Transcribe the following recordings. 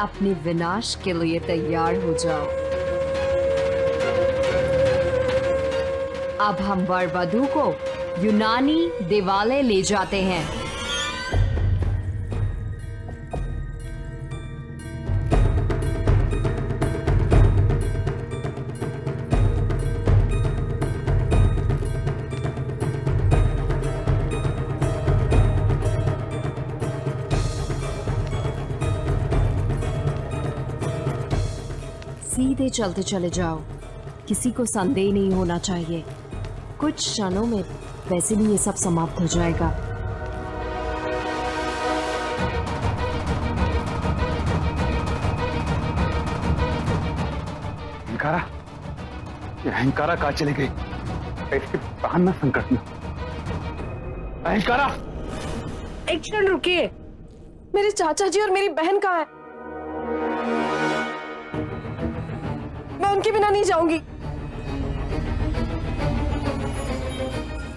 अपने विनाश के लिए तैयार हो जाओ। अब हम वर वधू को यूनानी देवालय ले जाते हैं। सीधे चलते चले जाओ, किसी को संदेह नहीं होना चाहिए। कुछ क्षणों में वैसे भी ये सब समाप्त हो जाएगा। अहंकारा, ये अहंकारा कहाँ चली गई? इसके प्राण ना संकट में। अहंकारा, एक क्षण रुकिए, मेरे चाचा जी और मेरी बहन कहाँ है? मैं उनके बिना नहीं जाऊंगी।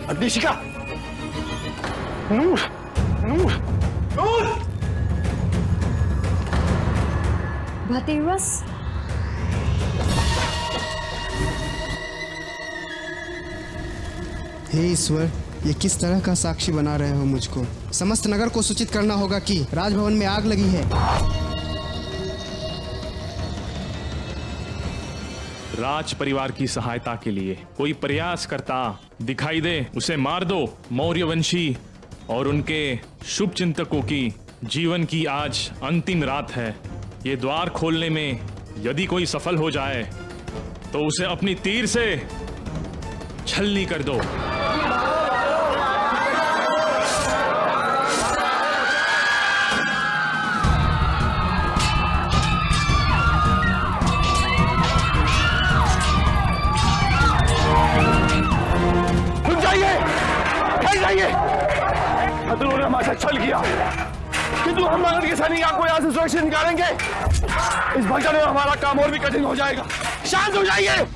अग्निशिखा, नूर, नूर, नूर! भतेरस, हे ईश्वर, ये किस तरह का साक्षी बना रहे हो मुझको? समस्त नगर को सूचित करना होगा कि राजभवन में आग लगी है। राज परिवार की सहायता के लिए कोई प्रयास करता दिखाई दे, उसे मार दो। मौर्यवंशी और उनके शुभ चिंतकों की जीवन की आज अंतिम रात है। ये द्वार खोलने में यदि कोई सफल हो जाए तो उसे अपनी तीर से छलनी कर दो। शत्रुओं ने हमारे साथ छल किया, किंतु हम नगर के सैनिक आपको यहाँ से सुरक्षित निकालेंगे। इस भगदड़ में हमारा काम और भी कठिन हो जाएगा। शांत हो जाइए।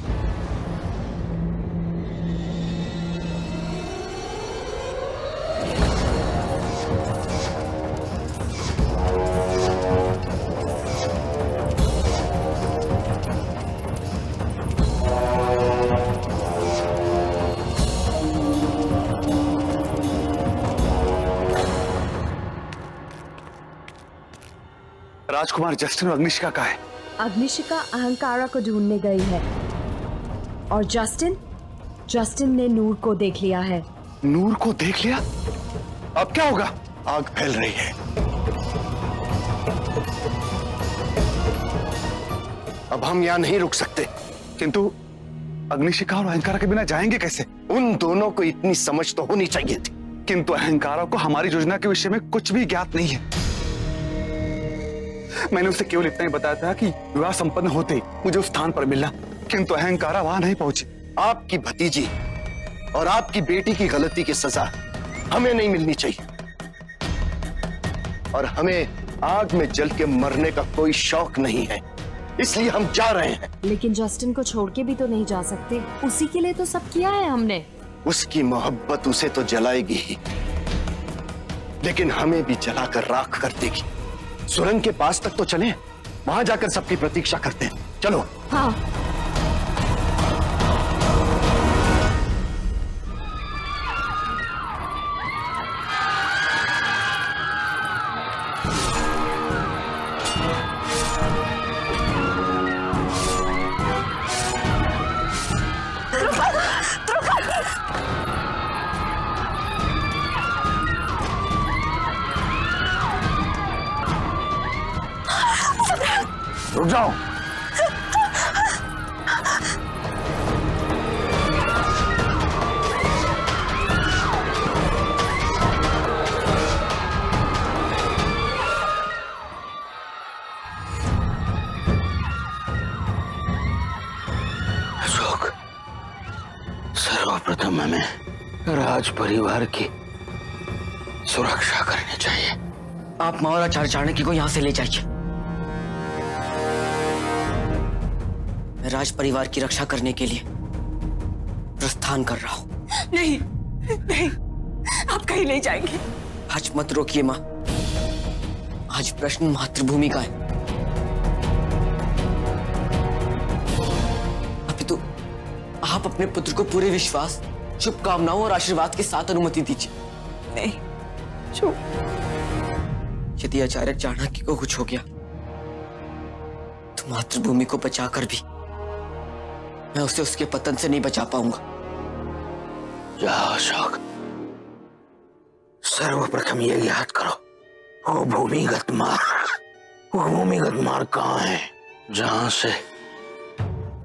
राजकुमार जस्टिन और अग्निशिखा कहाँ है? अग्निशिखा अहंकारा को ढूंढने गई है और जस्टिन ने नूर को देख लिया है। नूर को देख लिया? अब क्या होगा? आग फैल रही है। अब हम यहाँ नहीं रुक सकते, किंतु अग्निशिखा और अहंकारा के बिना जाएंगे कैसे? उन दोनों को इतनी समझ तो होनी चाहिए थी, किंतु अहंकारा को हमारी योजना के विषय में कुछ भी ज्ञात नहीं है। मैंने उसे केवल इतना ही बताया था कि विवाह संपन्न होते ही मुझे उस स्थान पर मिलना, किंतु अहंकारा वहां नहीं पहुंची। आपकी भतीजी और आपकी बेटी की गलती की सजा हमें नहीं मिलनी चाहिए, और हमें आग में जल के मरने का कोई शौक नहीं है, इसलिए हम जा रहे हैं। लेकिन जस्टिन को छोड़ के भी तो नहीं जा सकते, उसी के लिए तो सब किया है हमने। उसकी मोहब्बत उसे तो जलाएगी ही, लेकिन हमें भी जलाकर राख कर देगी। सुरंग के पास तक तो चलें, वहां जाकर सबकी प्रतीक्षा करते हैं। चलो। हाँ। रुक जाओ। अशोक, सर्वप्रथम हमें राज परिवार की सुरक्षा करनी चाहिए। आप महाराज चाणक्य को यहाँ से ले जाइए। मैं राज परिवार की रक्षा करने के लिए प्रस्थान कर रहा हूँ। नहीं, नहीं, आप कहीं नहीं जाएंगे। आज मत रोकिए माँ, आज प्रश्न मातृभूमि का है। आप अपने पुत्र को पूरे विश्वास, शुभकामनाओं और आशीर्वाद के साथ अनुमति दीजिए। नहीं चुप। यदि आचार्य चाणक्य को कुछ हो गया तो मातृभूमि को बचाकर भी मैं उसे उसके पतन से नहीं बचा पाऊंगा। जाओ अशोक, सर्वप्रथम ये याद करो, वो भूमिगत मार्ग कहाँ है जहां से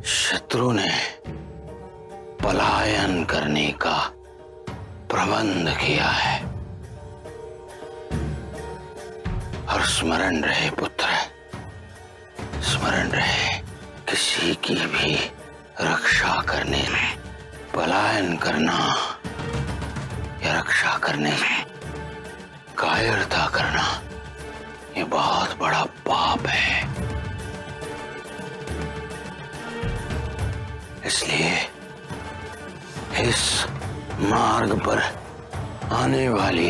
शत्रु ने पलायन करने का प्रबंध किया है। और स्मरण रहे पुत्र, स्मरण रहे, किसी की भी रक्षा करने में पलायन करना या रक्षा करने में कायरता करना, ये बहुत बड़ा पाप है। इसलिए इस मार्ग पर आने वाली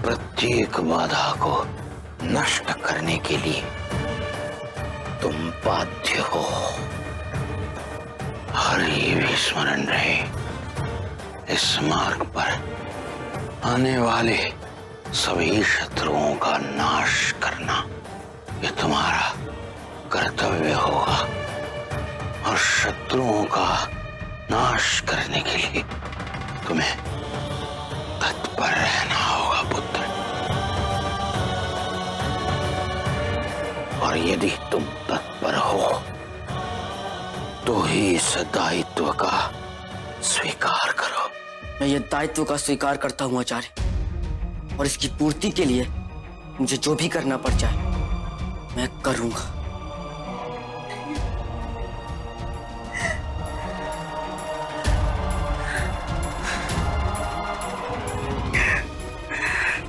प्रत्येक बाधा को नष्ट करने के लिए तुम बाध्य हो। और ये भी स्मरण रहे, इस मार्ग पर आने वाले सभी शत्रुओं का नाश करना ये तुम्हारा कर्तव्य होगा। और शत्रुओं का नाश करने के लिए तुम्हें तत्पर रहना होगा पुत्र। और यदि तुम तत्पर हो तो ही इस दायित्व का स्वीकार करो। मैं ये दायित्व का स्वीकार करता हूं आचार्य, और इसकी पूर्ति के लिए मुझे जो भी करना पड़ जाए मैं करूंगा।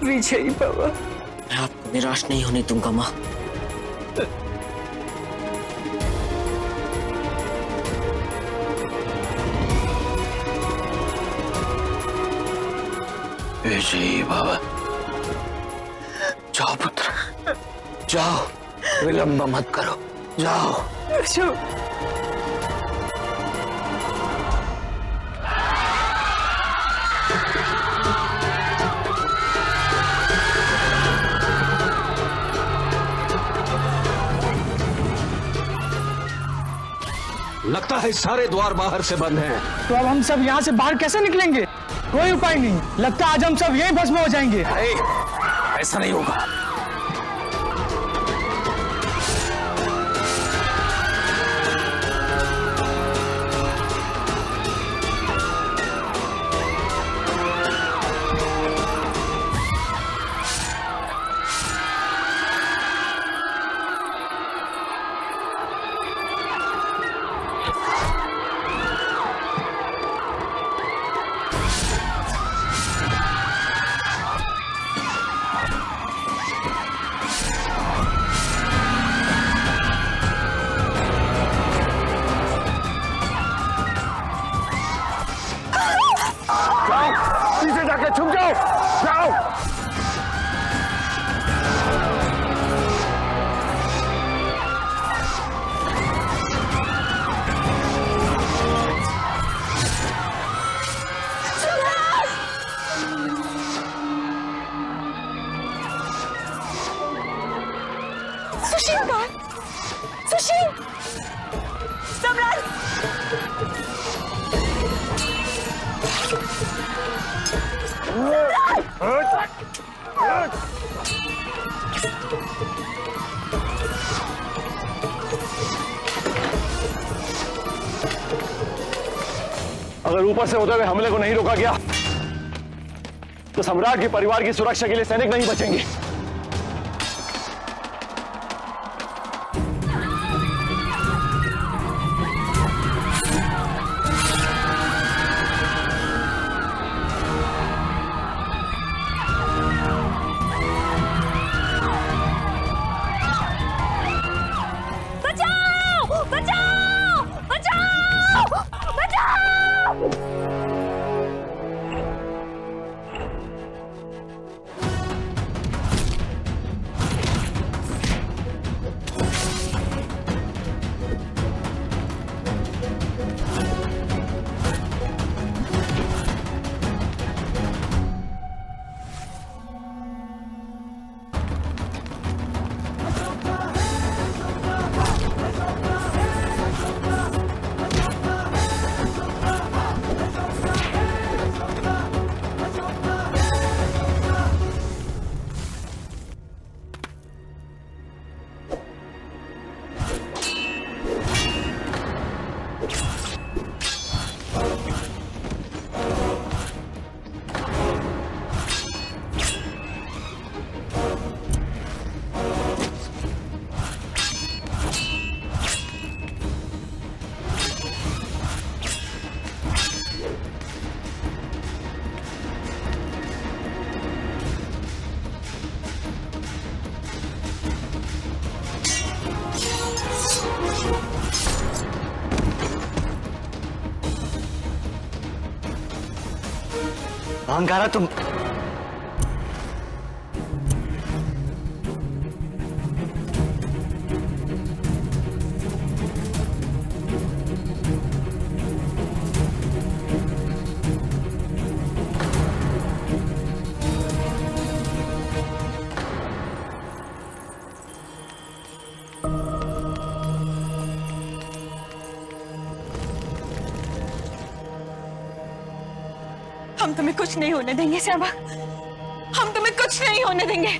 विजयी बाबा, मैं आपको निराश नहीं होने दूंगा मां। विजयी बाबा, जाओ पुत्र, जाओ, विलंब मत करो, जाओ। अशोक, लगता है सारे द्वार बाहर से बंद हैं। तो अब हम सब यहाँ से बाहर कैसे निकलेंगे? कोई उपाय नहीं, लगता है आज हम सब यहीं भस्म हो जाएंगे। ऐसा नहीं होगा। पीछे जाके छुप जाओ, जाओ। सुशील कौन? सुशील, सम्राट। अगर ऊपर से होते हुए हमले को नहीं रोका गया तो सम्राट के परिवार की सुरक्षा के लिए सैनिक नहीं बचेंगे। बचाओ! बचाओ! बचाओ! बचाओ! अहंकारा तुम हम तुम्हें कुछ नहीं होने देंगे सहबा, हम तुम्हें कुछ नहीं होने देंगे।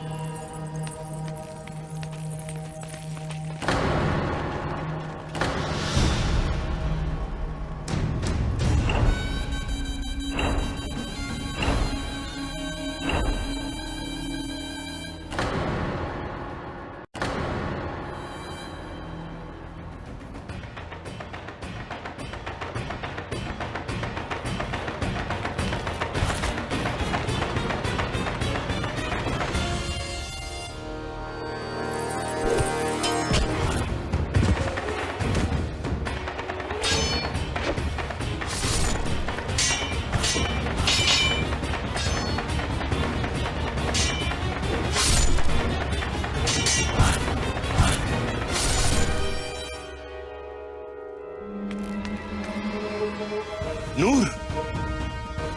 नूर,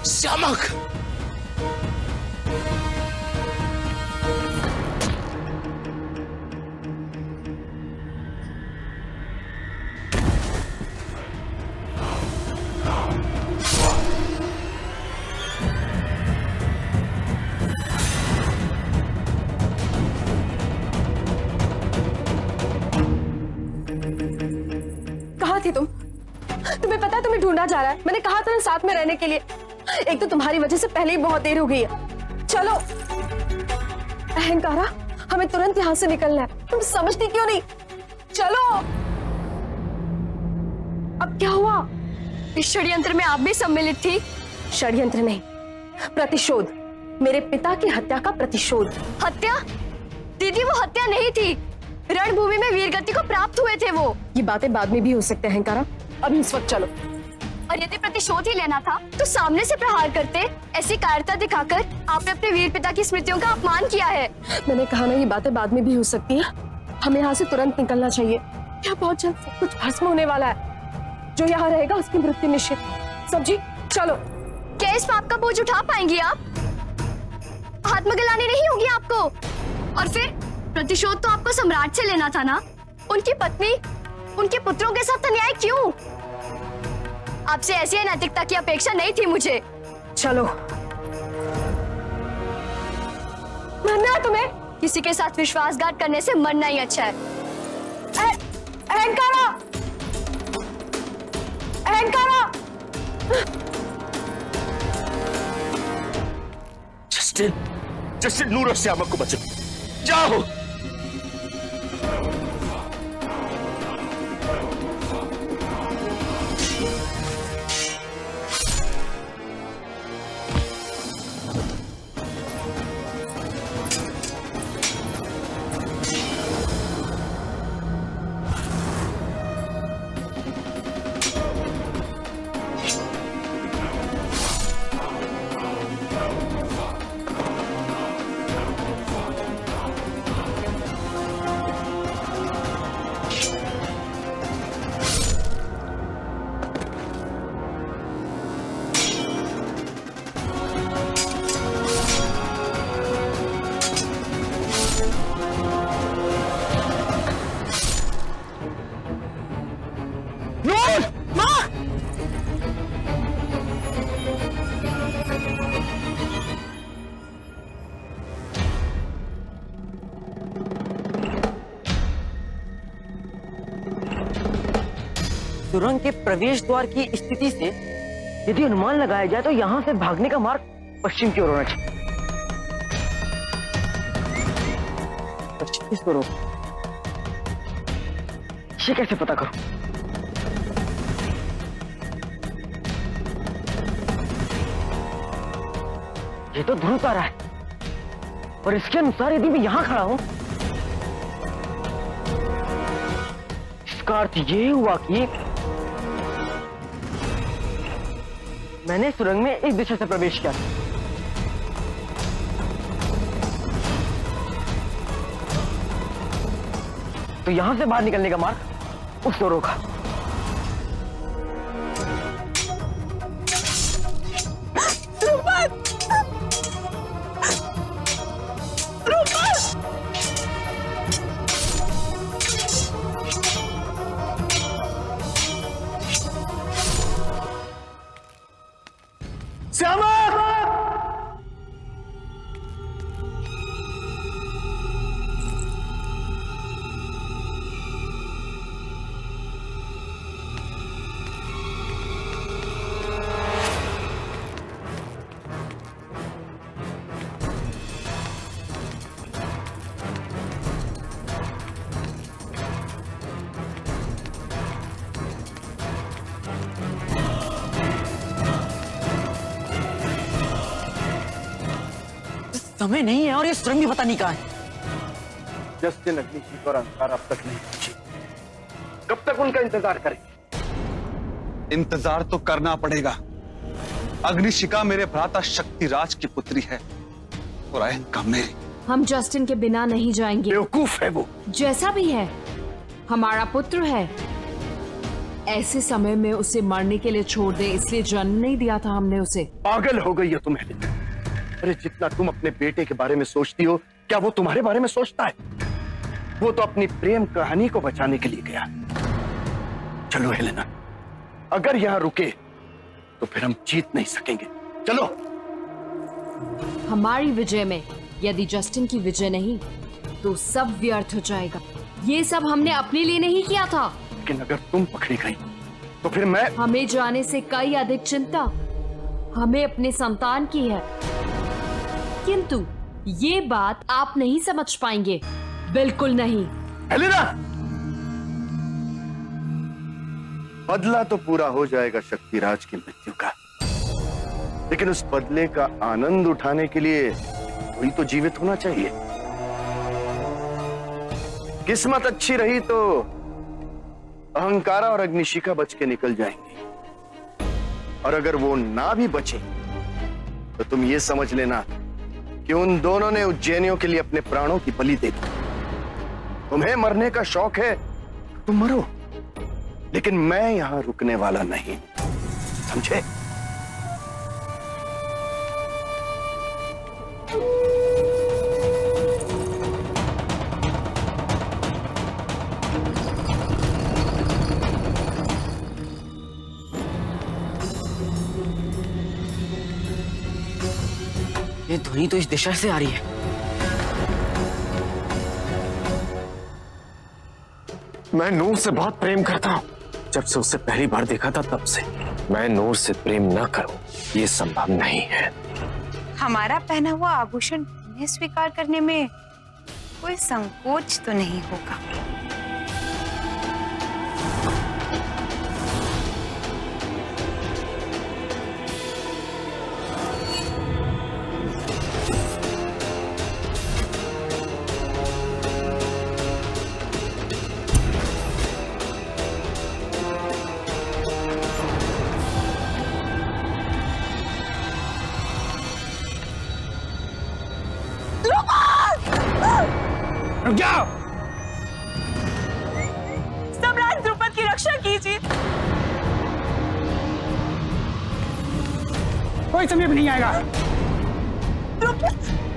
श्यामक, कहाँ थी तुम? तुम्हें पता है तुम्हें ढूंढा जा रहा है। मैंने कहा था ना साथ में रहने के लिए। एक तो तुम्हारी वजह से पहले ही बहुत देर हो गई है। चलो अहंकारा, हमें तुरंत यहाँ से निकलना है। तुम समझती क्यों नहीं? चलो। अब क्या हुआ? इस षड्यंत्र में आप भी सम्मिलित थी? षड्यंत्र नहीं, प्रतिशोध। मेरे पिता की हत्या का प्रतिशोध। हत्या? दीदी वो हत्या नहीं थी, रणभूमि में वीरगति को प्राप्त हुए थे वो। ये बातें बाद में भी हो सकते हैं अहंकारा, अभी इस वक्त चलो। और यदि प्रतिशोध ही लेना था तो सामने से प्रहार करते। ऐसी कायरता दिखाकर आपने अपने वीर पिता की स्मृतियों का अपमान किया है। मैंने कहा ना, ये बातें बाद में भी हो सकती हैं। हमें यहाँ से तुरंत निकलना चाहिए। यहाँ बहुत जल्द सब कुछ भस्म होने वाला है। जो यहाँ रहेगा उसकी मृत्यु निश्चित। समझी? चलो। क्या इस पाप का बोझ उठा पाएंगी आप? आत्मग्लानि नहीं होगी आपको? और फिर प्रतिशोध तो आपको सम्राट से लेना था ना। उनकी पत्नी, उनके पुत्रों के साथ अन्याय क्यों? आपसे ऐसी नैतिकता की अपेक्षा नहीं थी मुझे। चलो। मरना है तुम्हें? किसी के साथ विश्वासघात करने से मरना ही अच्छा है। अहंकारा, अहंकारा। जस्टिन, जस्टिन, नूर और श्यामक को बचाओ। जाओ। सुरंग के प्रवेश द्वार की स्थिति से यदि अनुमान लगाया जाए तो यहाँ से भागने का मार्ग पश्चिम की ओर होना चाहिए। पश्चिम की ओर? ये कैसे पता करूं? ये तो ध्रुव तारा है, और इसके अनुसार यदि मैं यहां खड़ा हूं, इसका अर्थ ये हुआ कि मैंने सुरंग में इस दिशा से प्रवेश किया। तो यहाँ से बाहर निकलने का मार्ग उस दोनों का। समय नहीं है और ये सुरंग भी पता नहीं कहाँ है। जस्टिन, अग्निशिखा और अहंकार अब तक नहीं पहुंची। कब तक उनका इंतजार करें? इंतजार तो करना पड़ेगा। अग्निशिखा मेरे भ्राता शक्तिराज की पुत्री है और अहंकार मेरी। हम जस्टिन के बिना नहीं जाएंगे। बेवकूफ है वो। जैसा भी है, हमारा पुत्र है। ऐसे समय में उसे मरने के लिए छोड़ दे, इसलिए जन्म नहीं दिया था हमने उसे। पागल हो गई हो तुम हेलेना। अरे जितना तुम अपने बेटे के बारे में सोचती हो, क्या वो तुम्हारे बारे में सोचता है? वो तो अपनी प्रेम कहानी को बचाने के लिए गया। चलो हेलेना, अगर यहां रुके तो फिर हम जीत नहीं सकेंगे। चलो। हमारी विजय में यदि जस्टिन की विजय नहीं तो सब व्यर्थ हो जाएगा। ये सब हमने अपने लिए नहीं किया था। लेकिन अगर तुम पकड़ी गई तो फिर मैं। हमें जाने से कई अधिक चिंता हमें अपने संतान की है, किंतु ये बात आप नहीं समझ पाएंगे, बिल्कुल नहीं। हेलेना, बदला तो पूरा हो जाएगा शक्तिराज की मृत्यु का, लेकिन उस बदले का आनंद उठाने के लिए कोई तो जीवित होना चाहिए। किस्मत अच्छी रही तो अहंकारा और अग्निशिखा बच के निकल जाएंगी, और अगर वो ना भी बचे तो तुम ये समझ लेना कि उन दोनों ने उज्जैनियों के लिए अपने प्राणों की बलि दे दी। तुम्हें मरने का शौक है, तुम मरो, लेकिन मैं यहां रुकने वाला नहीं, समझे? ये ध्वनि तो इस दिशा से आ रही है। मैं नूर से बहुत प्रेम करता हूँ। जब से उसे पहली बार देखा था तब से। मैं नूर से प्रेम न करूं ये संभव नहीं है। हमारा पहना हुआ आभूषण उन्हें स्वीकार करने में कोई संकोच तो नहीं होगा। जाओ। सम्राट द्रुपद की रक्षा कीजिए। कोई समय भी नहीं आएगा। द्रुपद